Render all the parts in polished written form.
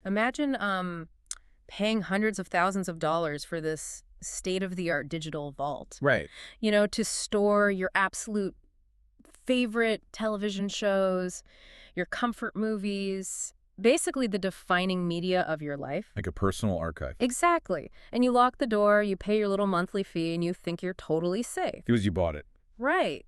Imagine paying hundreds of thousands of dollars for this state-of-the-art digital vault, Right. to store your absolute favorite television shows, your comfort movies, basically the defining media of your life. Like a personal archive. Exactly. And you lock the door, you pay your little monthly fee, and you think you're totally safe. It was you bought it. Right.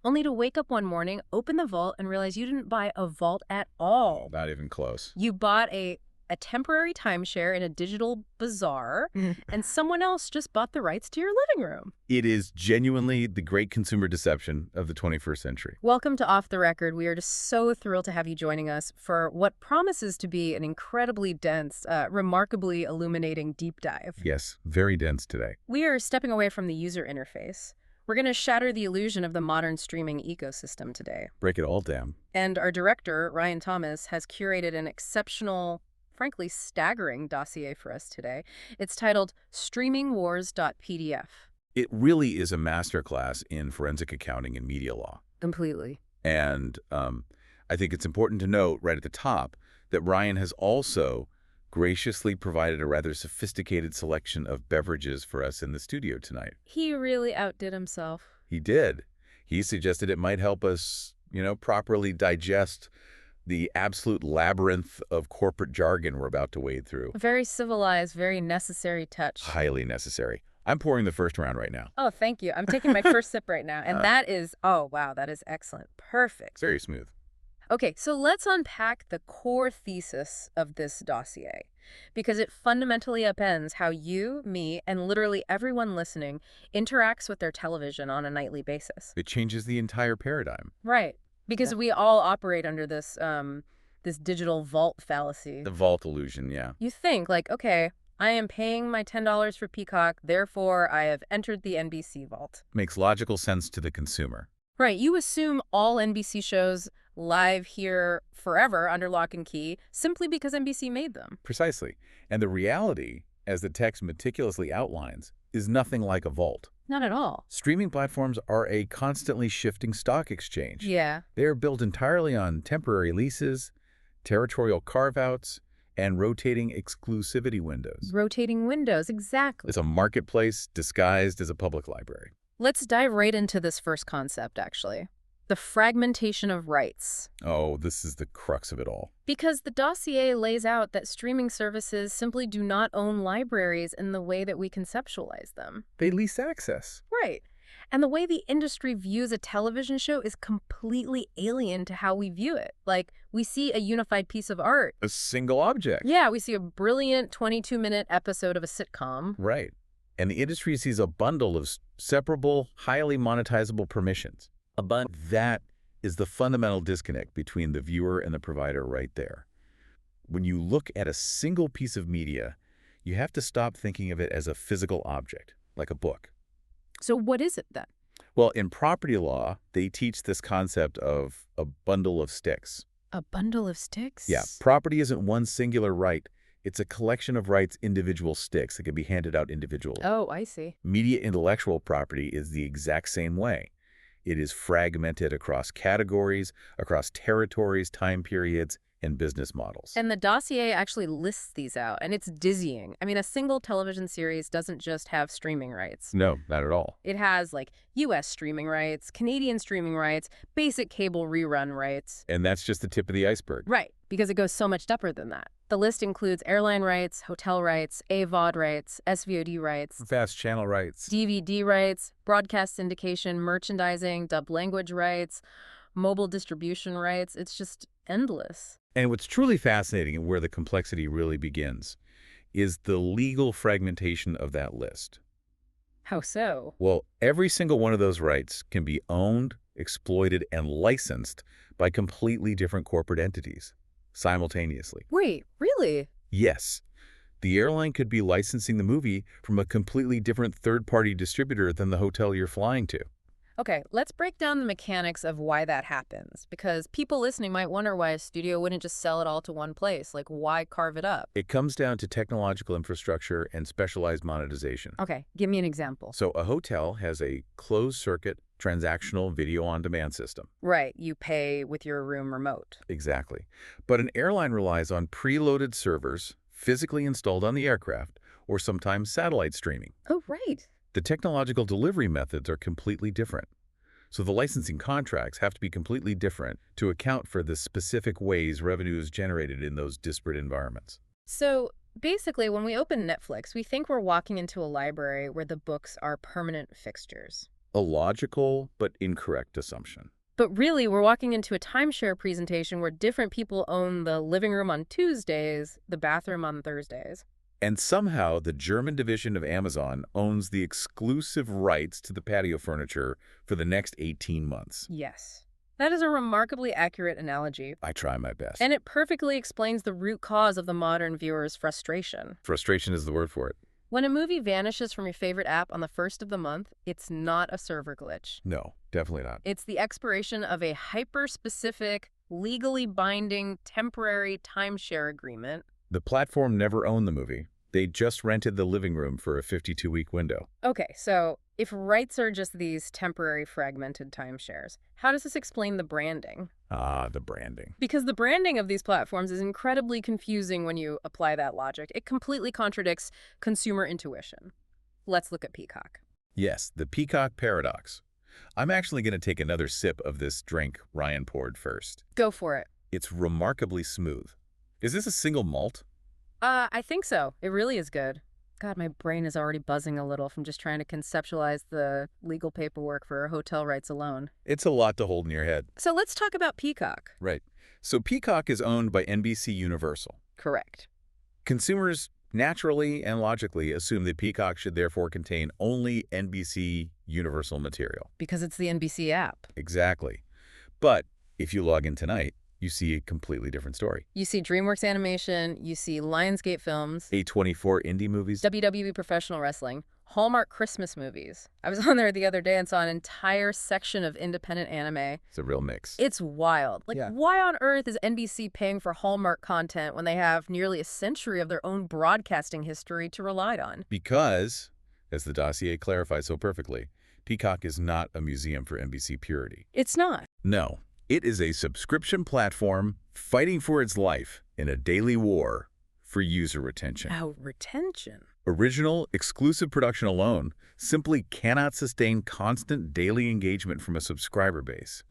Only to wake up one morning, open the vault, and realize you didn't buy a vault at all. Not even close. You bought a temporary timeshare in a digital bazaar, and someone else just bought the rights to your living room. It is genuinely the great consumer deception of the 21st century. Welcome to Off the Record. We are just so thrilled to have you joining us for what promises to be an incredibly dense, remarkably illuminating deep dive. Yes, very dense today. We are stepping away from the user interface. We're going to shatter the illusion of the modern streaming ecosystem today. Break it all down. And our director, Ryan Thomas, has curated an exceptional, frankly staggering dossier for us today. It's titled streamingwars.pdf. It really is a masterclass in forensic accounting and media law. Completely. And I think it's important to note right at the top that Ryan has also graciously provided a rather sophisticated selection of beverages for us in the studio tonight. He really outdid himself. He did. He suggested it might help us, properly digest the absolute labyrinth of corporate jargon we're about to wade through. A very civilized, very necessary touch. Highly necessary. I'm pouring the first round right now. Oh, thank you. I'm taking my first sip right now. And that is, oh, wow, that is excellent. Perfect. Very smooth. Okay, so let's unpack the core thesis of this dossier, because it fundamentally upends how you, me, and literally everyone listening interacts with their television on a nightly basis. It changes the entire paradigm. Right, because we all operate under this this digital vault fallacy. The vault illusion, yeah. You think, like, okay, I am paying my $10 for Peacock, therefore I have entered the NBC vault. Makes logical sense to the consumer. Right, you assume all NBC shows live here forever under lock and key simply because NBC made them. Precisely. And the reality, as the text meticulously outlines, is nothing like a vault. Not at all. Streaming platforms are a constantly shifting stock exchange. Yeah. They are built entirely on temporary leases, territorial carve-outs, and rotating exclusivity windows. Rotating windows, exactly. It's a marketplace disguised as a public library. Let's dive right into this first concept, actually. The fragmentation of rights. Oh, this is the crux of it all. Because the dossier lays out that streaming services simply do not own libraries in the way that we conceptualize them. They lease access. Right. And the way the industry views a television show is completely alien to how we view it. Like, we see a unified piece of art. A single object. Yeah, we see a brilliant 22-minute episode of a sitcom. Right. And the industry sees a bundle of separable, highly monetizable permissions. That is the fundamental disconnect between the viewer and the provider right there. When you look at a single piece of media, you have to stop thinking of it as a physical object, like a book. So what is it then? Well, in property law, they teach this concept of a bundle of sticks. A bundle of sticks? Yeah, property isn't one singular right. It's a collection of rights, individual sticks that can be handed out individually. Oh, I see. Media intellectual property is the exact same way. It is fragmented across categories, across territories, time periods, and business models. And the dossier actually lists these out, and it's dizzying. I mean, a single television series doesn't just have streaming rights. No, not at all. It has, like, U.S. streaming rights, Canadian streaming rights, basic cable rerun rights. And that's just the tip of the iceberg. Right, because it goes so much deeper than that. The list includes airline rights, hotel rights, AVOD rights, SVOD rights, Fast channel rights. DVD rights, broadcast syndication, merchandising, dubbed language rights, mobile distribution rights. It's just endless. And what's truly fascinating and where the complexity really begins is the legal fragmentation of that list. How so? Well, every single one of those rights can be owned, exploited, and licensed by completely different corporate entities simultaneously. Wait, really? Yes. The airline could be licensing the movie from a completely different third-party distributor than the hotel you're flying to. Okay, let's break down the mechanics of why that happens, because people listening might wonder why a studio wouldn't just sell it all to one place. Like, why carve it up? It comes down to technological infrastructure and specialized monetization. Okay, give me an example. So a hotel has a closed-circuit, transactional video-on-demand system. Right, you pay with your room remote. Exactly. But an airline relies on preloaded servers physically installed on the aircraft, or sometimes satellite streaming. Oh, right. The technological delivery methods are completely different. So the licensing contracts have to be completely different to account for the specific ways revenue is generated in those disparate environments. So basically, when we open Netflix, we think we're walking into a library where the books are permanent fixtures. A logical but incorrect assumption. But really, we're walking into a timeshare presentation where different people own the living room on Tuesdays, the bathroom on Thursdays. And somehow the German division of Amazon owns the exclusive rights to the patio furniture for the next 18 months. Yes. That is a remarkably accurate analogy. I try my best. And it perfectly explains the root cause of the modern viewer's frustration. Frustration is the word for it. When a movie vanishes from your favorite app on the first of the month, it's not a server glitch. No, definitely not. It's the expiration of a hyper-specific, legally binding, temporary timeshare agreement. The platform never owned the movie. They just rented the living room for a 52-week window. Okay, so if rights are just these temporary fragmented timeshares, how does this explain the branding? Ah, the branding. Because the branding of these platforms is incredibly confusing when you apply that logic. It completely contradicts consumer intuition. Let's look at Peacock. Yes, the Peacock paradox. I'm actually going to take another sip of this drink Ryan poured first. Go for it. It's remarkably smooth. Is this a single malt? I think so. It really is good. God, my brain is already buzzing a little from just trying to conceptualize the legal paperwork for hotel rights alone. It's a lot to hold in your head. So let's talk about Peacock. Right. So Peacock is owned by NBC Universal. Correct. Consumers naturally and logically assume that Peacock should therefore contain only NBC Universal material. Because it's the NBC app. Exactly. But if you log in tonight, you see a completely different story. You see DreamWorks Animation, you see Lionsgate Films, A24 indie movies. WWE Professional Wrestling, Hallmark Christmas movies. I was on there the other day and saw an entire section of independent anime. It's a real mix. It's wild. Why on earth is NBC paying for Hallmark content when they have nearly a century of their own broadcasting history to rely on? Because, as the dossier clarifies so perfectly, Peacock is not a museum for NBC purity. It's not. No. It is a subscription platform fighting for its life in a daily war for user retention. Retention? Original, exclusive production alone simply cannot sustain constant daily engagement from a subscriber base.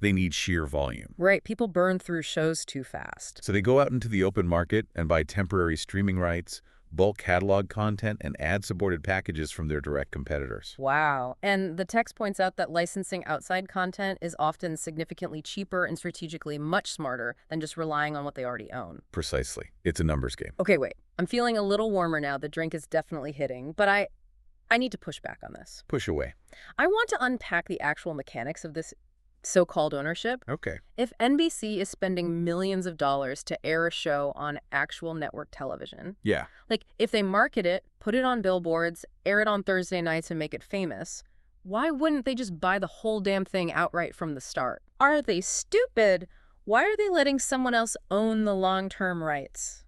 They need sheer volume. Right, people burn through shows too fast. So they go out into the open market and buy temporary streaming rights, bulk catalog content, and ad-supported packages from their direct competitors. Wow. And the text points out that licensing outside content is often significantly cheaper and strategically much smarter than just relying on what they already own. Precisely. It's a numbers game. Okay, wait. I'm feeling a little warmer now. The drink is definitely hitting, but I need to push back on this. Push away. I want to unpack the actual mechanics of this so-called ownership. Okay. If NBC is spending millions of dollars to air a show on actual network television, Yeah. like if they market it, put it on billboards, air it on Thursday nights and make it famous, why wouldn't they just buy the whole damn thing outright from the start? Are they stupid? Why are they letting someone else own the long-term rights?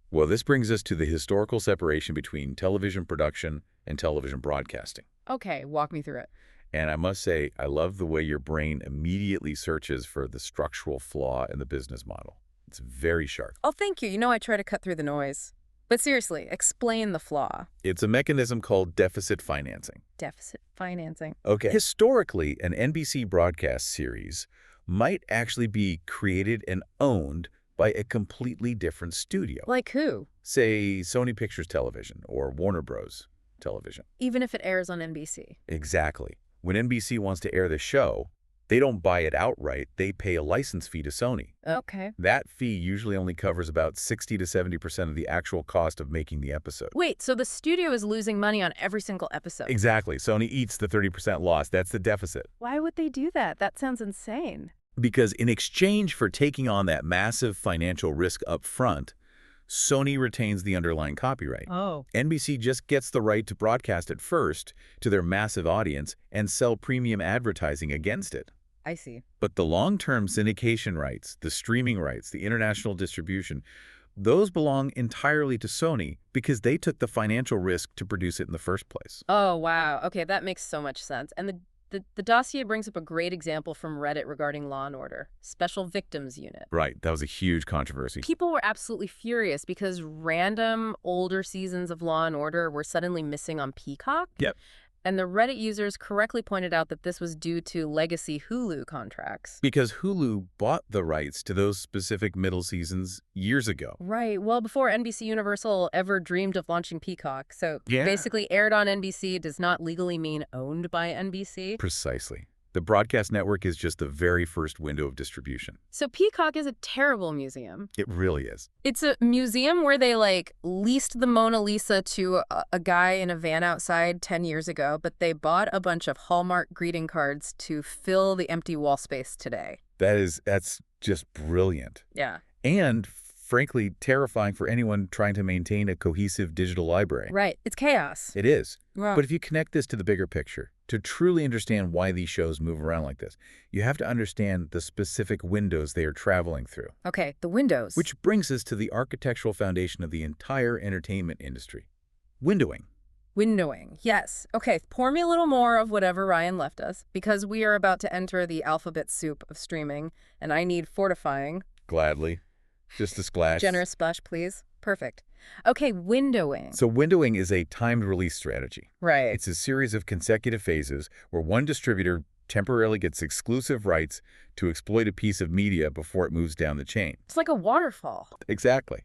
Well, this brings us to the historical separation between television production and television broadcasting. Okay, walk me through it. And I must say, I love the way your brain immediately searches for the structural flaw in the business model. It's very sharp. Oh, thank you. You know I try to cut through the noise. But seriously, explain the flaw. It's a mechanism called deficit financing. Deficit financing. Okay. Historically, an NBC broadcast series might actually be created and owned by a completely different studio. Like who? Say, Sony Pictures Television or Warner Bros. Television. Even if it airs on NBC. Exactly. When NBC wants to air the show, they don't buy it outright. They pay a license fee to Sony. Okay. That fee usually only covers about 60 to 70% of the actual cost of making the episode. Wait, so the studio is losing money on every single episode? Exactly. Sony eats the 30% loss. That's the deficit. Why would they do that? That sounds insane. Because in exchange for taking on that massive financial risk up front, Sony retains the underlying copyright. Oh. NBC just gets the right to broadcast it first to their massive audience and sell premium advertising against it. I see. But the long-term syndication rights, the streaming rights, the international distribution, those belong entirely to Sony because they took the financial risk to produce it in the first place. Oh, wow. Okay, that makes so much sense. And the The dossier brings up a great example from Reddit regarding Law and Order, Special Victims Unit. Right. That was a huge controversy. People were absolutely furious because random older seasons of Law and Order were suddenly missing on Peacock. Yep. And the Reddit users correctly pointed out that this was due to legacy Hulu contracts. Because Hulu bought the rights to those specific middle seasons years ago. Right, well before NBC Universal ever dreamed of launching Peacock. So basically aired on NBC does not legally mean owned by NBC. Precisely. The broadcast network is just the very first window of distribution. So Peacock is a terrible museum. It really is. It's a museum where they, leased the Mona Lisa to a guy in a van outside 10 years ago, but they bought a bunch of Hallmark greeting cards to fill the empty wall space today. That's just brilliant. Yeah. And frankly, terrifying for anyone trying to maintain a cohesive digital library. Right. It's chaos. It is. Wow. But if you connect this to the bigger picture, to truly understand why these shows move around like this, you have to understand the specific windows they are traveling through. Okay, the windows. Which brings us to the architectural foundation of the entire entertainment industry. Windowing. Windowing, yes. Okay, pour me a little more of whatever Ryan left us, because we are about to enter the alphabet soup of streaming, and I need fortifying. Gladly. Just a splash. Generous splash, please. Perfect. Okay, windowing. So windowing is a timed release strategy. Right. It's a series of consecutive phases where one distributor temporarily gets exclusive rights to exploit a piece of media before it moves down the chain. It's like a waterfall. Exactly.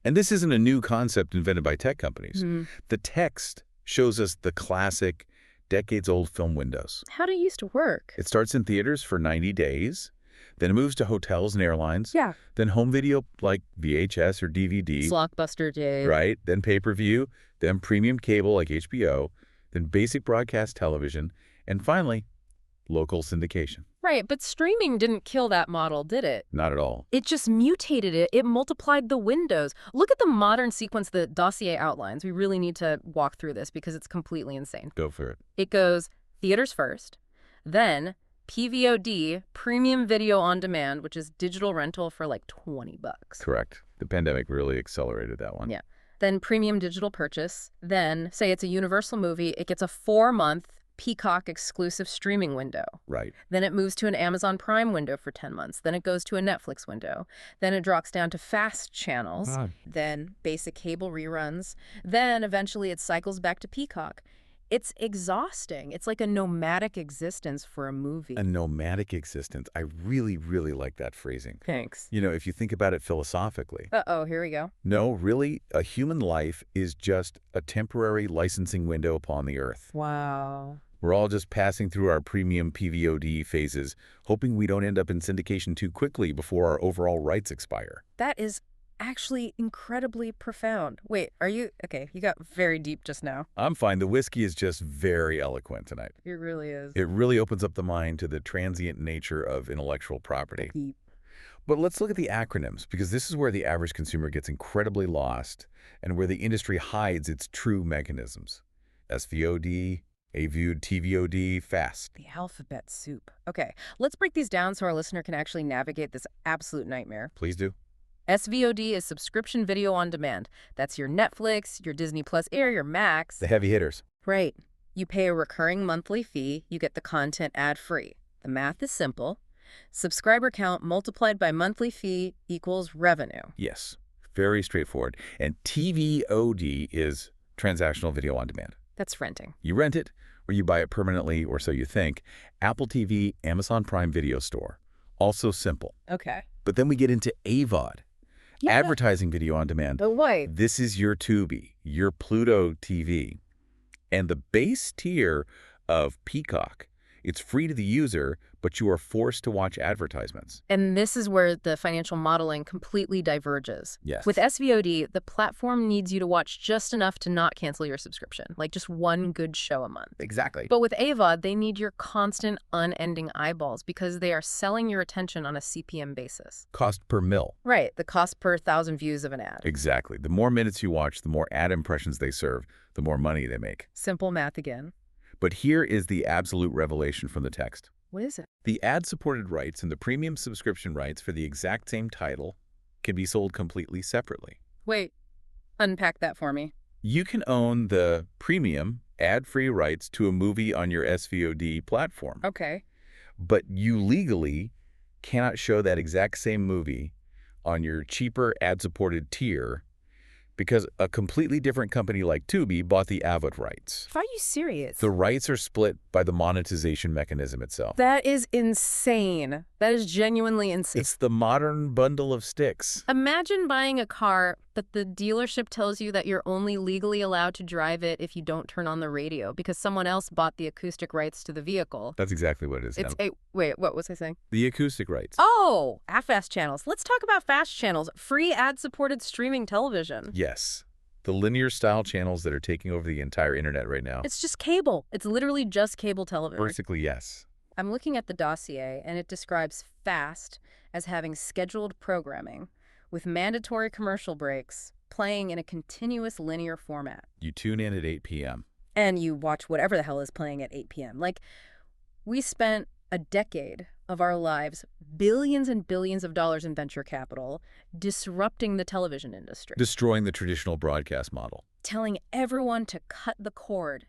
And this isn't a new concept invented by tech companies. The text shows us the classic, decades-old film windows. How do it used to work? It starts in theaters for 90 days. Then it moves to hotels and airlines. Yeah. Then home video like VHS or DVD. Blockbuster days. Right. Then pay-per-view. Then premium cable like HBO. Then basic broadcast television. And finally, local syndication. Right, but streaming didn't kill that model, did it? Not at all. It just mutated it. It multiplied the windows. Look at the modern sequence the dossier outlines. We really need to walk through this because it's completely insane. Go for it. It goes theaters first, then PVOD, premium video on demand, which is digital rental for like $20. Correct. The pandemic really accelerated that one. Yeah. Then premium digital purchase. Then, say it's a Universal movie, it gets a 4-month Peacock exclusive streaming window. Right. Then it moves to an Amazon Prime window for 10 months. Then it goes to a Netflix window. Then it drops down to fast channels. Then basic cable reruns. Then eventually it cycles back to Peacock. It's exhausting. It's like a nomadic existence for a movie. A nomadic existence. I really, really like that phrasing. Thanks. You know, if you think about it philosophically. Uh-oh, here we go. No, really, a human life is just a temporary licensing window upon the earth. Wow. We're all just passing through our premium PVOD phases, hoping we don't end up in syndication too quickly before our overall rights expire. That is actually incredibly profound. Wait, are you... Okay, you got very deep just now. I'm fine. The whiskey is just very eloquent tonight. It really is. It really opens up the mind to the transient nature of intellectual property. Deep. But let's look at the acronyms, because this is where the average consumer gets incredibly lost and where the industry hides its true mechanisms. SVOD, AVOD, TVOD, FAST. The alphabet soup. Okay, let's break these down so our listener can actually navigate this absolute nightmare. Please do. SVOD is subscription video on demand. That's your Netflix, your Disney Plus Air, your Max. The heavy hitters. Right. You pay a recurring monthly fee. You get the content ad-free. The math is simple. Subscriber count multiplied by monthly fee equals revenue. Yes. Very straightforward. And TVOD is transactional video on demand. That's renting. You rent it, or you buy it permanently, or so you think. Apple TV, Amazon Prime Video Store. Also simple. Okay. But then we get into AVOD. Yeah. Advertising video on demand. But wait. This is your Tubi, your Pluto TV. And the base tier of Peacock, it's free to the user, but you are forced to watch advertisements. And this is where the financial modeling completely diverges. Yes. With SVOD, the platform needs you to watch just enough to not cancel your subscription, like just one good show a month. Exactly. But with AVOD, they need your constant, unending eyeballs because they are selling your attention on a CPM basis. Cost per mil. Right, the cost per 1,000 views of an ad. Exactly. The more minutes you watch, the more ad impressions they serve, the more money they make. Simple math again. But here is the absolute revelation from the text. What is it? The ad-supported rights and the premium subscription rights for the exact same title can be sold completely separately. Wait, unpack that for me. You can own the premium ad-free rights to a movie on your SVOD platform. Okay. But you legally cannot show that exact same movie on your cheaper ad-supported tier because a completely different company like Tubi bought the AVOD rights. Are you serious? The rights are split by the monetization mechanism itself. That is insane. That is genuinely insane. It's the modern bundle of sticks. Imagine buying a car, but the dealership tells you that you're only legally allowed to drive it if you don't turn on the radio because someone else bought the acoustic rights to the vehicle. That's exactly what it is. Wait, what was I saying? The acoustic rights. Oh, fast channels. Let's talk about fast channels. Free ad-supported streaming television. Yes. The linear-style channels that are taking over the entire internet right now. It's just cable. It's literally just cable television. Basically, yes. I'm looking at the dossier, and it describes FAST as having scheduled programming with mandatory commercial breaks playing in a continuous linear format. You tune in at 8 p.m. And you watch whatever the hell is playing at 8 p.m. Like, we spent a decade of our lives, billions and billions of dollars in venture capital, disrupting the television industry. Destroying the traditional broadcast model. Telling everyone to cut the cord.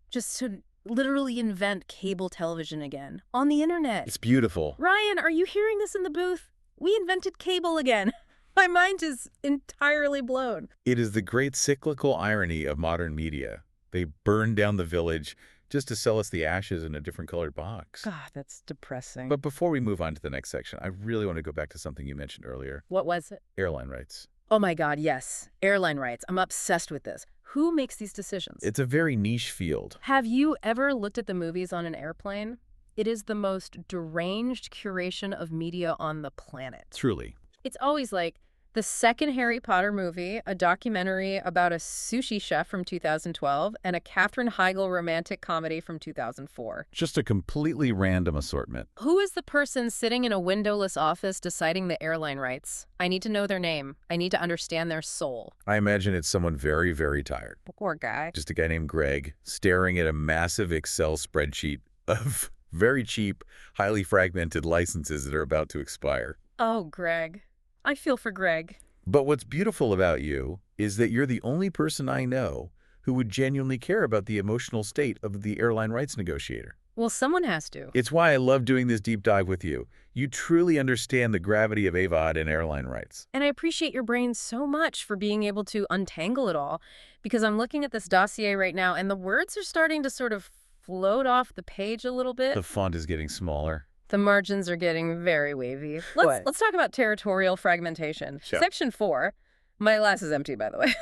Just to literally invent cable television again on the internet. It's beautiful. Ryan, are you hearing this in the booth? We invented cable again. My mind is entirely blown. It is the great cyclical irony of modern media. They burn down the village just to sell us the ashes in a different colored box. God, that's depressing. But before we move on to the next section, I really want to go back to something you mentioned earlier. What was it? Airline rights. Oh my God, yes. Airline rights. I'm obsessed with this. Who makes these decisions? It's a very niche field. Have you ever looked at the movies on an airplane? It is the most deranged curation of media on the planet. Truly. It's always like the second Harry Potter movie, a documentary about a sushi chef from 2012, and a Katherine Heigl romantic comedy from 2004. Just a completely random assortment. Who is the person sitting in a windowless office deciding the airline rights? I need to know their name. I need to understand their soul. I imagine it's someone very, very tired. Poor guy. Just a guy named Greg staring at a massive Excel spreadsheet of very cheap, highly fragmented licenses that are about to expire. Oh, Greg. I feel for Greg. But what's beautiful about you is that you're the only person I know who would genuinely care about the emotional state of the airline rights negotiator. Well, someone has to. It's why I love doing this deep dive with you. You truly understand the gravity of AVOD and airline rights. And I appreciate your brain so much for being able to untangle it all, because I'm looking at this dossier right now, and the words are starting to sort of float off the page a little bit. The font is getting smaller. The margins are getting very wavy. Let's talk about territorial fragmentation. Sure. Section 4. My glass is empty, by the way.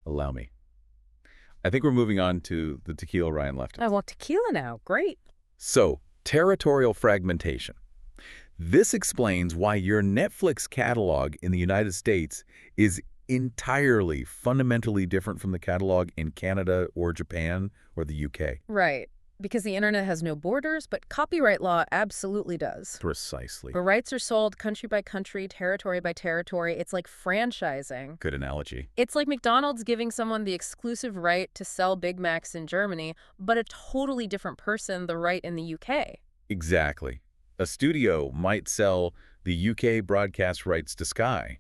Allow me. I think we're moving on to the tequila Ryan left us. I want tequila now. Great. So, territorial fragmentation. This explains why your Netflix catalog in the United States is entirely, fundamentally different from the catalog in Canada or Japan or the UK. Right. Because the internet has no borders, but copyright law absolutely does. Precisely. The rights are sold country by country, territory by territory. It's like franchising. Good analogy. It's like McDonald's giving someone the exclusive right to sell Big Macs in Germany, but a totally different person the right in the UK. Exactly. A studio might sell the UK broadcast rights to Sky,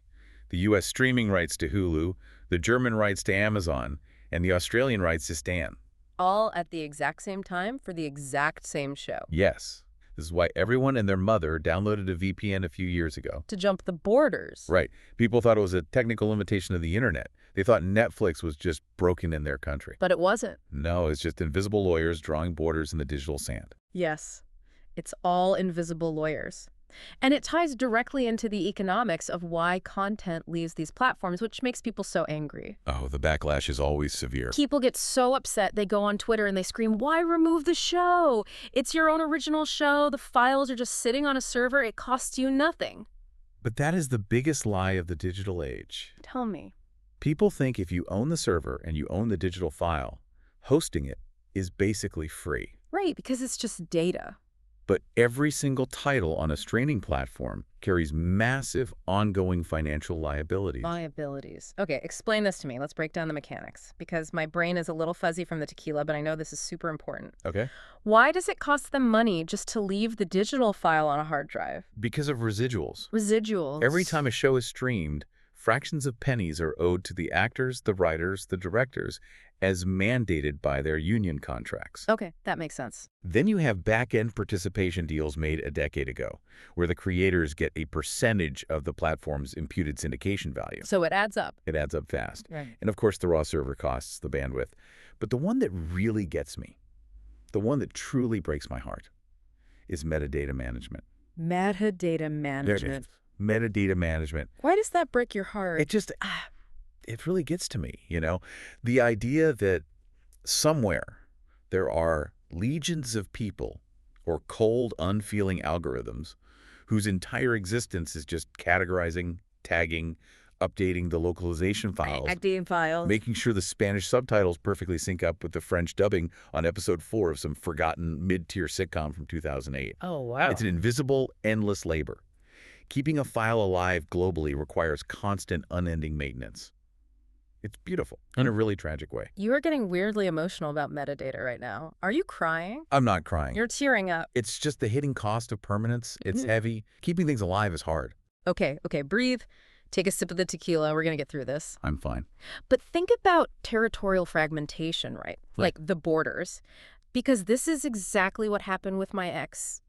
the US streaming rights to Hulu, the German rights to Amazon, and the Australian rights to Stan. All at the exact same time for the exact same show. Yes. This is why everyone and their mother downloaded a VPN a few years ago. To jump the borders. Right. People thought it was a technical limitation of the internet. They thought Netflix was just broken in their country. But it wasn't. No, it's just invisible lawyers drawing borders in the digital sand. Yes. It's all invisible lawyers. And it ties directly into the economics of why content leaves these platforms, which makes people so angry. Oh, the backlash is always severe. People get so upset, they go on Twitter and they scream, "Why remove the show? It's your own original show. The files are just sitting on a server. It costs you nothing." But that is the biggest lie of the digital age. Tell me. People think if you own the server and you own the digital file, hosting it is basically free. Right, because it's just data. But every single title on a streaming platform carries massive ongoing financial liabilities. Liabilities. Okay, explain this to me. Let's break down the mechanics, because my brain is a little fuzzy from the tequila, but I know this is super important. Okay. Why does it cost them money just to leave the digital file on a hard drive? Because of residuals. Residuals. Every time a show is streamed, fractions of pennies are owed to the actors, the writers, the directors, as mandated by their union contracts. Okay, that makes sense. Then you have back-end participation deals made a decade ago, where the creators get a percentage of the platform's imputed syndication value. So it adds up. It adds up fast. Right. And of course, the raw server costs, the bandwidth. But the one that really gets me, the one that truly breaks my heart, is metadata management. Metadata management. Metadata management. Why does that break your heart? It really gets to me, you know? The idea that somewhere there are legions of people or cold, unfeeling algorithms whose entire existence is just categorizing, tagging, updating the localization files, making sure the Spanish subtitles perfectly sync up with the French dubbing on episode 4 of some forgotten mid-tier sitcom from 2008. Oh, wow. It's an invisible, endless labor. Keeping a file alive globally requires constant, unending maintenance. It's beautiful in a really tragic way. You are getting weirdly emotional about metadata right now. Are you crying? I'm not crying. You're tearing up. It's just the hidden cost of permanence. It's heavy. Keeping things alive is hard. Okay, breathe. Take a sip of the tequila. We're going to get through this. I'm fine. But think about territorial fragmentation, right? Like the borders. Because this is exactly what happened with my ex,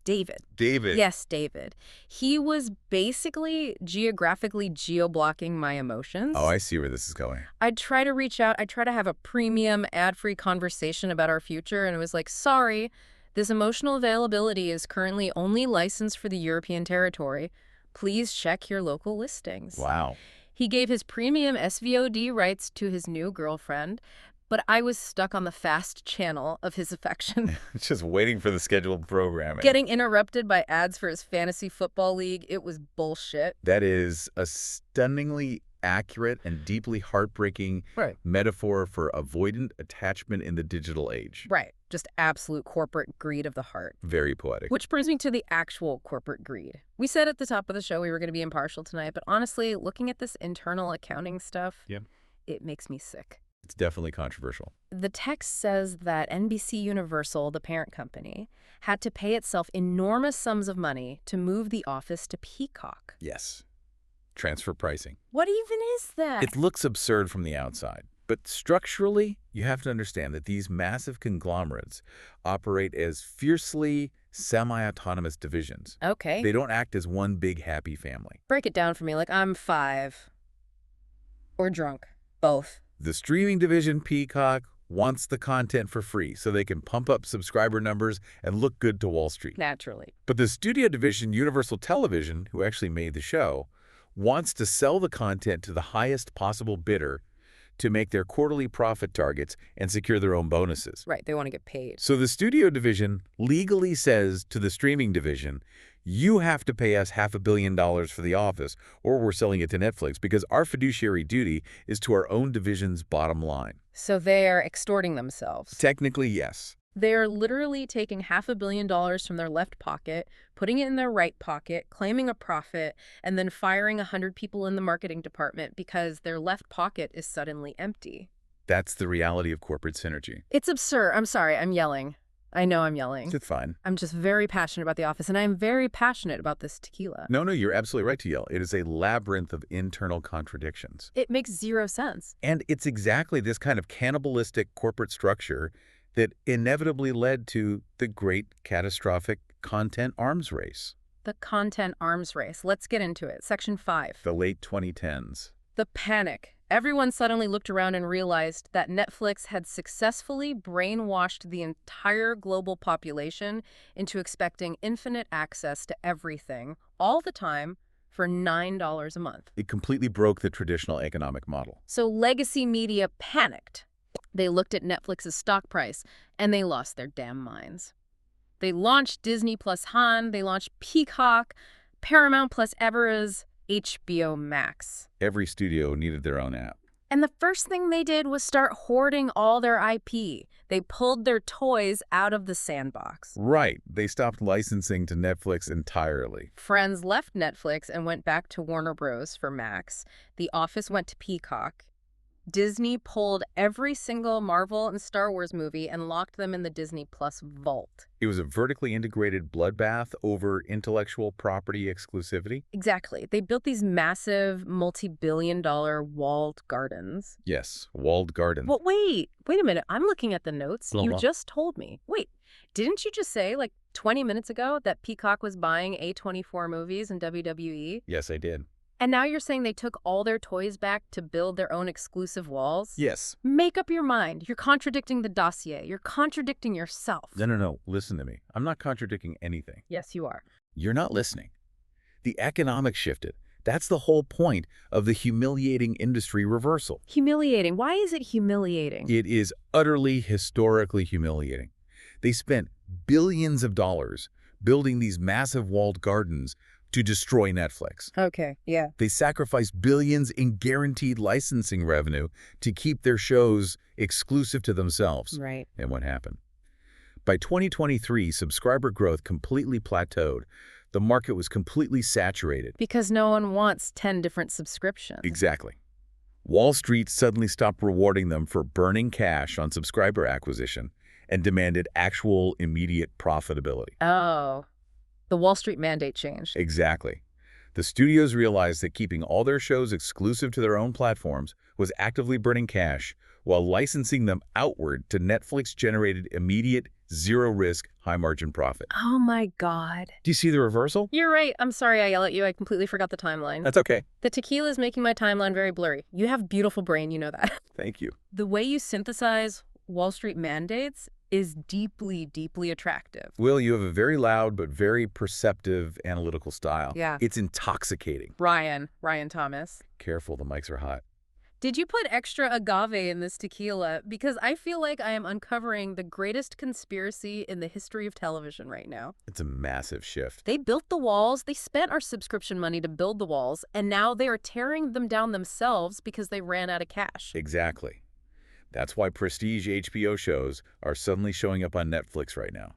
David. David. Yes, David. He was basically geographically geo-blocking my emotions. Oh, I see where this is going. I'd try to reach out. I'd try to have a premium, ad-free conversation about our future, and it was like, sorry, this emotional availability is currently only licensed for the European territory. Please check your local listings. Wow. He gave his premium SVOD rights to his new girlfriend, but I was stuck on the fast channel of his affection. Just waiting for the scheduled programming. Getting interrupted by ads for his fantasy football league. It was bullshit. That is a stunningly accurate and deeply heartbreaking metaphor for avoidant attachment in the digital age. Right. Just absolute corporate greed of the heart. Very poetic. Which brings me to the actual corporate greed. We said at the top of the show we were going to be impartial tonight, but honestly, looking at this internal accounting stuff, it makes me sick. It's definitely controversial. The text says that NBC Universal, the parent company, had to pay itself enormous sums of money to move the office to Peacock. Yes. Transfer pricing. What even is that? It looks absurd from the outside, but structurally, you have to understand that these massive conglomerates operate as fiercely semi-autonomous divisions. Okay. They don't act as one big happy family. Break it down for me like I'm 5. Or drunk. Both. The streaming division, Peacock, wants the content for free so they can pump up subscriber numbers and look good to Wall Street. Naturally. But the studio division, Universal Television, who actually made the show, wants to sell the content to the highest possible bidder to make their quarterly profit targets and secure their own bonuses. Right, they want to get paid. So the studio division legally says to the streaming division, you have to pay us $500 million for The Office, or we're selling it to Netflix, because our fiduciary duty is to our own division's bottom line. So they're extorting themselves. Technically, yes. They're literally taking $500 million from their left pocket, putting it in their right pocket, claiming a profit, and then firing 100 people in the marketing department because their left pocket is suddenly empty. That's the reality of corporate synergy. It's absurd. I'm sorry, I'm yelling. I know I'm yelling. It's fine. I'm just very passionate about The Office, and I'm very passionate about this tequila. No, you're absolutely right to yell. It is a labyrinth of internal contradictions. It makes zero sense. And it's exactly this kind of cannibalistic corporate structure that inevitably led to the great catastrophic content arms race. The content arms race. Let's get into it. Section 5. The late 2010s. The panic. Everyone suddenly looked around and realized that Netflix had successfully brainwashed the entire global population into expecting infinite access to everything, all the time, for $9 a month. It completely broke the traditional economic model. So legacy media panicked. They looked at Netflix's stock price, and they lost their damn minds. They launched Disney Plus Han, they launched Peacock, Paramount Plus Ever's HBO Max. Every studio needed their own app. And the first thing they did was start hoarding all their IP. They pulled their toys out of the sandbox. Right. They stopped licensing to Netflix entirely. Friends left Netflix and went back to Warner Bros. For Max. The Office went to Peacock. Disney pulled every single Marvel and Star Wars movie and locked them in the Disney Plus vault. It was a vertically integrated bloodbath over intellectual property exclusivity. Exactly. They built these massive, multi-billion-dollar walled gardens. Yes, walled gardens. Well, wait a minute. I'm looking at the notes. Blah, You blah. just told me. Wait, didn't you just say, like, 20 minutes ago that Peacock was buying A24 movies and WWE? Yes, I did. And now you're saying they took all their toys back to build their own exclusive walls? Yes. Make up your mind. You're contradicting the dossier. You're contradicting yourself. No. Listen to me. I'm not contradicting anything. Yes, you are. You're not listening. The economics shifted. That's the whole point of the humiliating industry reversal. Humiliating. Why is it humiliating? It is utterly, historically humiliating. They spent billions of dollars building these massive walled gardens to destroy Netflix. Okay, yeah. They sacrificed billions in guaranteed licensing revenue to keep their shows exclusive to themselves. Right. And what happened? By 2023, subscriber growth completely plateaued. The market was completely saturated. Because no one wants 10 different subscriptions. Exactly. Wall Street suddenly stopped rewarding them for burning cash on subscriber acquisition and demanded actual immediate profitability. Oh, the Wall Street mandate changed. Exactly. The studios realized that keeping all their shows exclusive to their own platforms was actively burning cash, while licensing them outward to Netflix generated immediate, zero-risk, high-margin profit. Oh my God. Do you see the reversal? You're right. I'm sorry I yell at you. I completely forgot the timeline. That's okay. The tequila is making my timeline very blurry. You have beautiful brain, you know that. Thank you. The way you synthesize Wall Street mandates is deeply, deeply attractive. Will, you have a very loud but very perceptive analytical style. Yeah. It's intoxicating. Ryan Thomas. Careful, the mics are hot. Did you put extra agave in this tequila? Because I feel like I am uncovering the greatest conspiracy in the history of television right now. It's a massive shift. They built the walls, they spent our subscription money to build the walls, and now they are tearing them down themselves because they ran out of cash. Exactly. That's why prestige HBO shows are suddenly showing up on Netflix right now.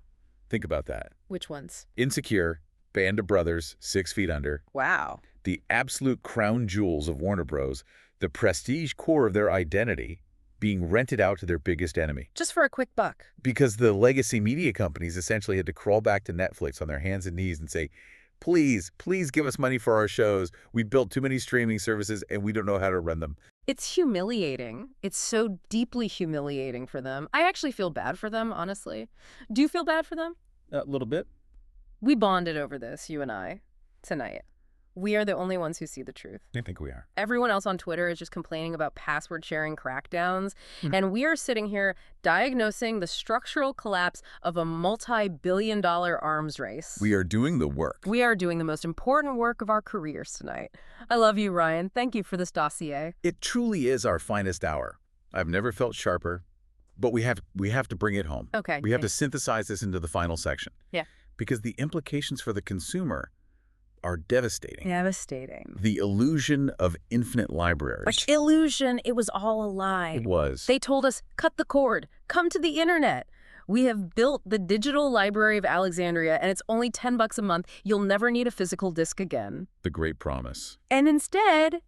Think about that. Which ones? Insecure, Band of Brothers, 6 Feet Under. Wow. The absolute crown jewels of Warner Bros., the prestige core of their identity, being rented out to their biggest enemy. Just for a quick buck. Because the legacy media companies essentially had to crawl back to Netflix on their hands and knees and say, please give us money for our shows. We built too many streaming services and we don't know how to run them. It's humiliating. It's so deeply humiliating for them. I actually feel bad for them, honestly. Do you feel bad for them? A little bit. We bonded over this, you and I, tonight. We are the only ones who see the truth. I think we are. Everyone else on Twitter is just complaining about password sharing crackdowns. And we are sitting here diagnosing the structural collapse of a multi-billion-dollar arms race. We are doing the work. We are doing the most important work of our careers tonight. I love you, Ryan. Thank you for this dossier. It truly is our finest hour. I've never felt sharper, but we have to bring it home. Okay. We have to synthesize this into the final section. Yeah. Because the implications for the consumer are devastating. Devastating. The illusion of infinite libraries. Like illusion, it was all a lie. It was. They told us, cut the cord, come to the internet. We have built the digital library of Alexandria, and it's only $10 a month. You'll never need a physical disc again. The great promise. And instead,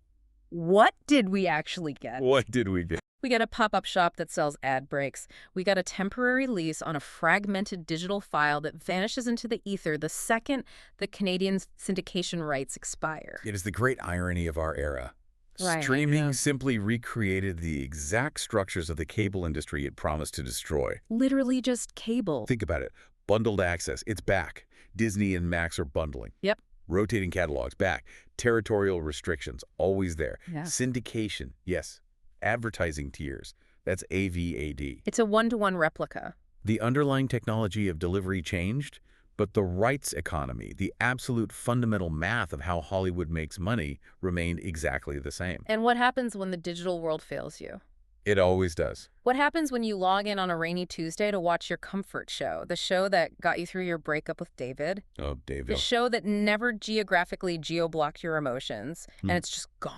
what did we actually get? What did we get? We got a pop-up shop that sells ad breaks. We got a temporary lease on a fragmented digital file that vanishes into the ether the second the Canadian syndication rights expire. It is the great irony of our era. Right, Streaming simply recreated the exact structures of the cable industry it promised to destroy. Literally just cable. Think about it. Bundled access, it's back. Disney and Max are bundling. Yep. Rotating catalogs, back. Territorial restrictions, always there. Yeah. Syndication, yes. Advertising tiers, that's AVAD. It's a one-to-one replica. The underlying technology of delivery changed, but the rights economy, the absolute fundamental math of how Hollywood makes money, remained exactly the same. And what happens when the digital world fails you? It always does. What happens when you log in on a rainy Tuesday to watch your comfort show, the show that got you through your breakup with David? Oh, The David. show that never geographically geo-blocked your emotions, and it's just gone.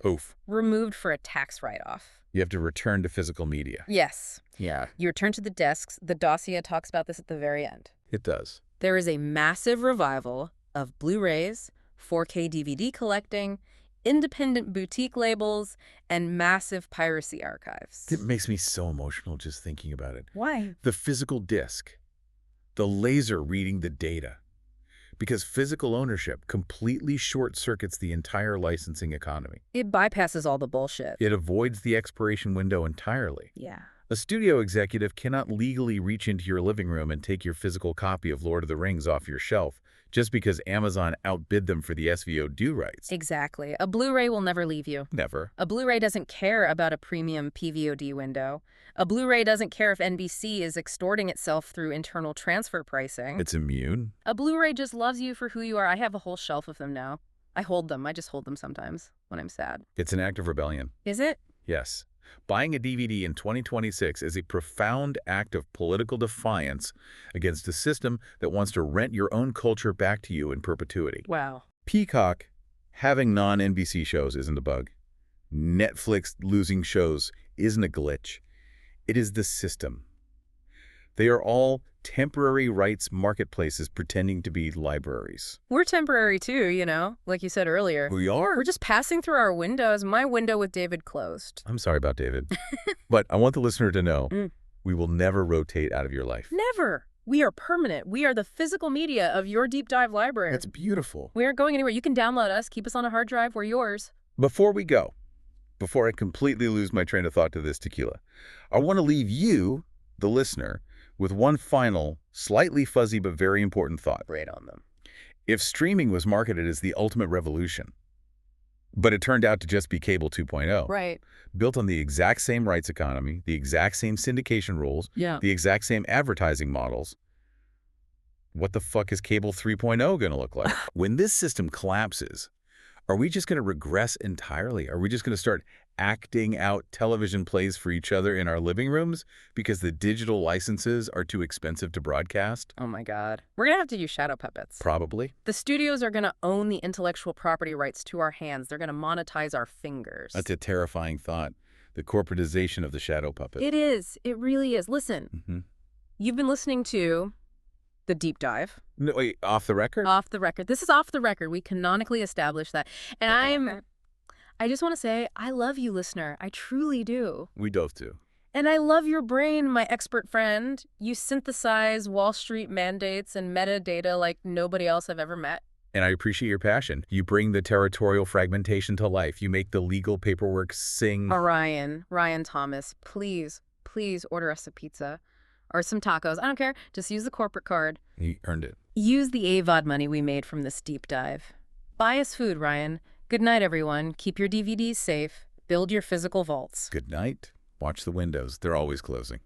Oof. Removed for a tax write-off. You have to return to physical media. Yes. Yeah. You return to the desks. The dossier talks about this at the very end. It does. There is a massive revival of Blu-rays, 4K DVD collecting, independent boutique labels, and massive piracy archives. It makes me so emotional just thinking about it. Why? The physical disc, the laser reading the data. Because physical ownership completely short-circuits the entire licensing economy. It bypasses all the bullshit. It avoids the expiration window entirely. Yeah. A studio executive cannot legally reach into your living room and take your physical copy of Lord of the Rings off your shelf just because Amazon outbid them for the SVOD rights. Exactly. A Blu-ray will never leave you. Never. A Blu-ray doesn't care about a premium PVOD window. A Blu-ray doesn't care if NBC is extorting itself through internal transfer pricing. It's immune. A Blu-ray just loves you for who you are. I have a whole shelf of them now. I hold them. I just hold them sometimes when I'm sad. It's an act of rebellion. Is it? Yes. Buying a DVD in 2026 is a profound act of political defiance against a system that wants to rent your own culture back to you in perpetuity. Wow. Peacock having non-NBC shows isn't a bug. Netflix losing shows isn't a glitch. It is the system. They are all temporary rights marketplaces pretending to be libraries. We're temporary too, you know, like you said earlier. We are? We're just passing through our windows. My window with David closed. I'm sorry about David. But I want the listener to know we will never rotate out of your life. Never. We are permanent. We are the physical media of your deep dive library. That's beautiful. We aren't going anywhere. You can download us, keep us on a hard drive. We're yours. Before we go, before I completely lose my train of thought to this tequila, I want to leave you, the listener, with one final, slightly fuzzy but very important thought. Great on them. If streaming was marketed as the ultimate revolution, but it turned out to just be cable 2.0, Right. built on the exact same rights economy, the exact same syndication rules, the exact same advertising models, what the fuck is cable 3.0 going to look like? When this system collapses, are we just going to regress entirely? Are we just going to start acting out television plays for each other in our living rooms because the digital licenses are too expensive to broadcast? Oh my God. We're going to have to use shadow puppets. Probably. The studios are going to own the intellectual property rights to our hands. They're going to monetize our fingers. That's a terrifying thought. The corporatization of the shadow puppet. It is. It really is. Listen, you've been listening to The Deep Dive. No, wait, off the record? Off the record. This is off the record. We canonically established that. And I just want to say, I love you, listener. I truly do. We dove too. And I love your brain, my expert friend. You synthesize Wall Street mandates and metadata like nobody else I've ever met. And I appreciate your passion. You bring the territorial fragmentation to life. You make the legal paperwork sing. Ryan Thomas, please order us a pizza or some tacos. I don't care. Just use the corporate card. He earned it. Use the AVOD money we made from this deep dive. Buy us food, Ryan. Good night, everyone. Keep your DVDs safe. Build your physical vaults. Good night. Watch the windows. They're always closing.